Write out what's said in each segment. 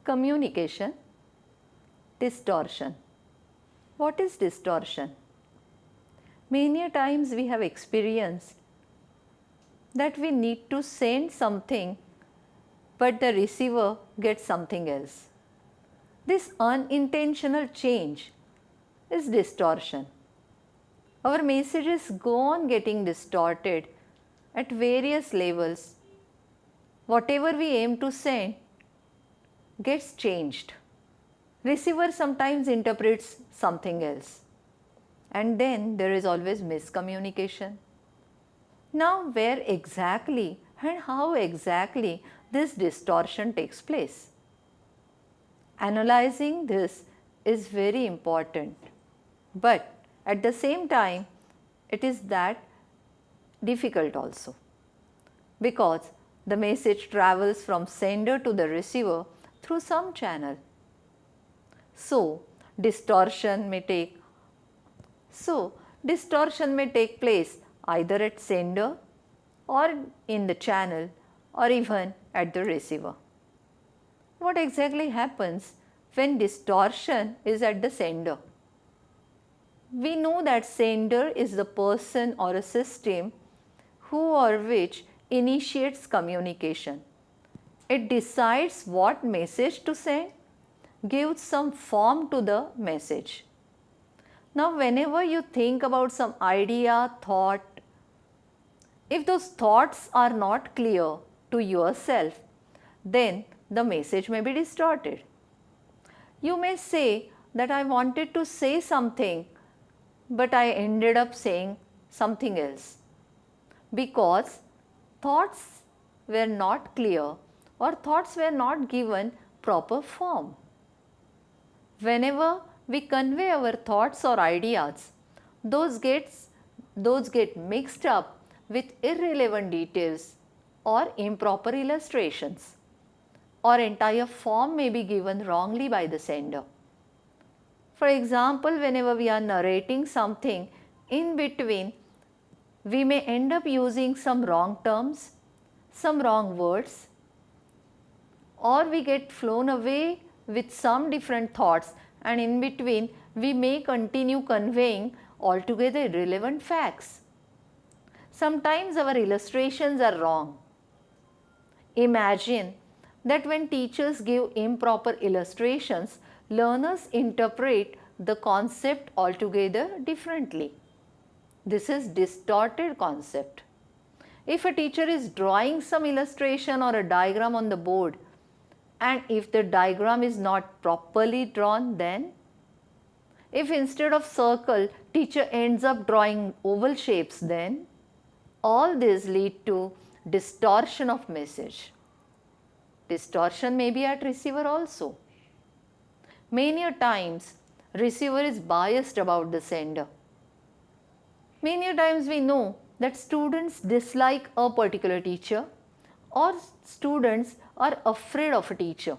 Communication. Distortion. What is distortion? Many a times we have experienced that we need to send something but the receiver gets something else. This unintentional change is distortion. Our messages go on getting distorted at various levels. Whatever we aim to send gets changed. Receiver sometimes interprets something else, and then there is always miscommunication. Now, where exactly and how exactly this distortion takes place? Analyzing this is very important, but at the same time it is that difficult also, because the message travels from sender to the receiver through some channel. So, distortion may take place either at sender or in the channel or even at the receiver. What exactly happens when distortion is at the sender? We know that sender is the person or a system who or which initiates communication. It decides what message to send, gives some form to the message. Now, whenever you think about some idea, thought, if those thoughts are not clear to yourself, then the message may be distorted. You may say that I wanted to say something, but I ended up saying something else, because thoughts were not clear or thoughts were not given proper form. Whenever we convey our thoughts or ideas, those get mixed up with irrelevant details or improper illustrations, or entire form may be given wrongly by the sender. For example, whenever we are narrating something, in between we may end up using some wrong terms, some wrong words, or we get flown away with some different thoughts, and in between we may continue conveying altogether irrelevant facts. Sometimes our illustrations are wrong. Imagine that when teachers give improper illustrations, learners interpret the concept altogether differently. This is distorted concept. If a teacher is drawing some illustration or a diagram on the board, and if the diagram is not properly drawn, then if instead of circle teacher ends up drawing oval shapes, then all this lead to distortion of message. Distortion may be at receiver also. Many a times receiver is biased about the sender. Many a times we know that students dislike a particular teacher, or students are afraid of a teacher,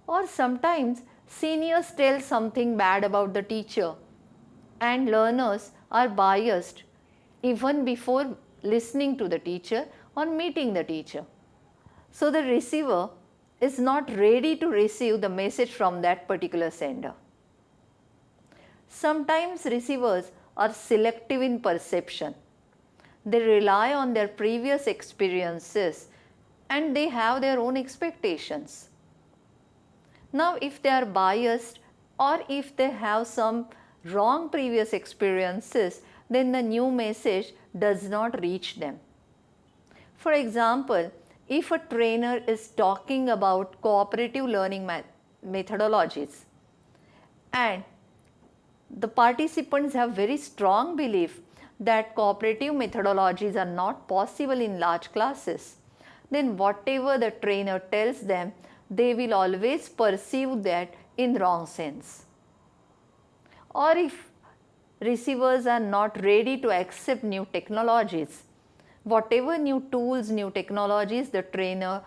or sometimes seniors tell something bad about the teacher and learners are biased even before listening to the teacher or meeting the teacher. So, the receiver is not ready to receive the message from that particular sender. Sometimes receivers are selective in perception. They rely on their previous experiences and they have their own expectations. Now, if they are biased or if they have some wrong previous experiences, then the new message does not reach them. For example, if a trainer is talking about cooperative learning methodologies and the participants have very strong belief that cooperative methodologies are not possible in large classes, then whatever the trainer tells them, they will always perceive that in wrong sense. Or if receivers are not ready to accept new technologies, whatever new tools, new technologies the trainer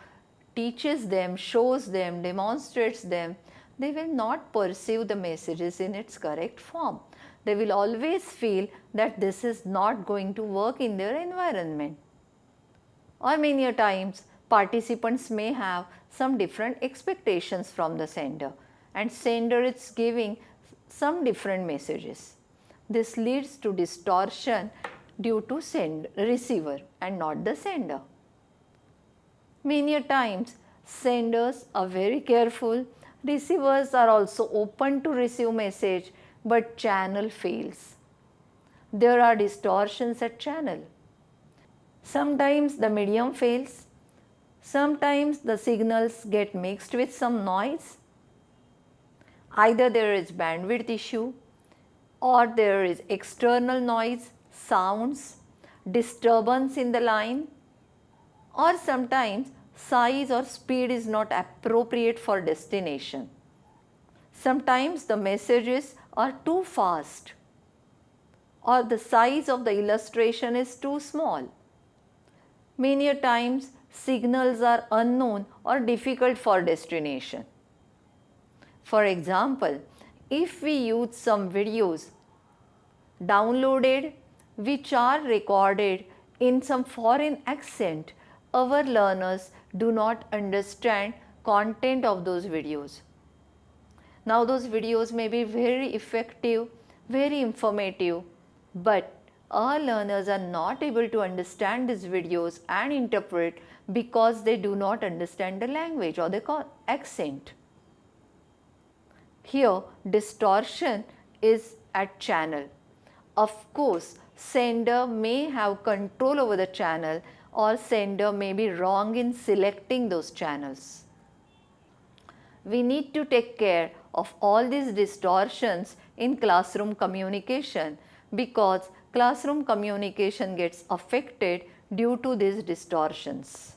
teaches them, shows them, demonstrates them, they will not perceive the messages in its correct form. They will always feel that this is not going to work in their environment. Or many a times participants may have some different expectations from the sender, and sender is giving some different messages. This leads to distortion due to receiver and not the sender. Many a times senders are very careful, receivers are also open to receive message, but channel fails. There are distortions at channel. Sometimes the medium fails, sometimes the signals get mixed with some noise. Either there is bandwidth issue or there is external noise, sounds, disturbance in the line, or sometimes size or speed is not appropriate for destination. Sometimes the messages are too fast or the size of the illustration is too small. Many a times signals are unknown or difficult for destination. For example, if we use some videos downloaded which are recorded in some foreign accent, our learners do not understand content of those videos. Now those videos may be very effective, very informative, but our learners are not able to understand these videos and interpret because they do not understand the language or the accent. Here distortion is at channel. Of course, sender may have control over the channel or sender may be wrong in selecting those channels. We need to take care of all these distortions in classroom communication because classroom communication gets affected due to these distortions.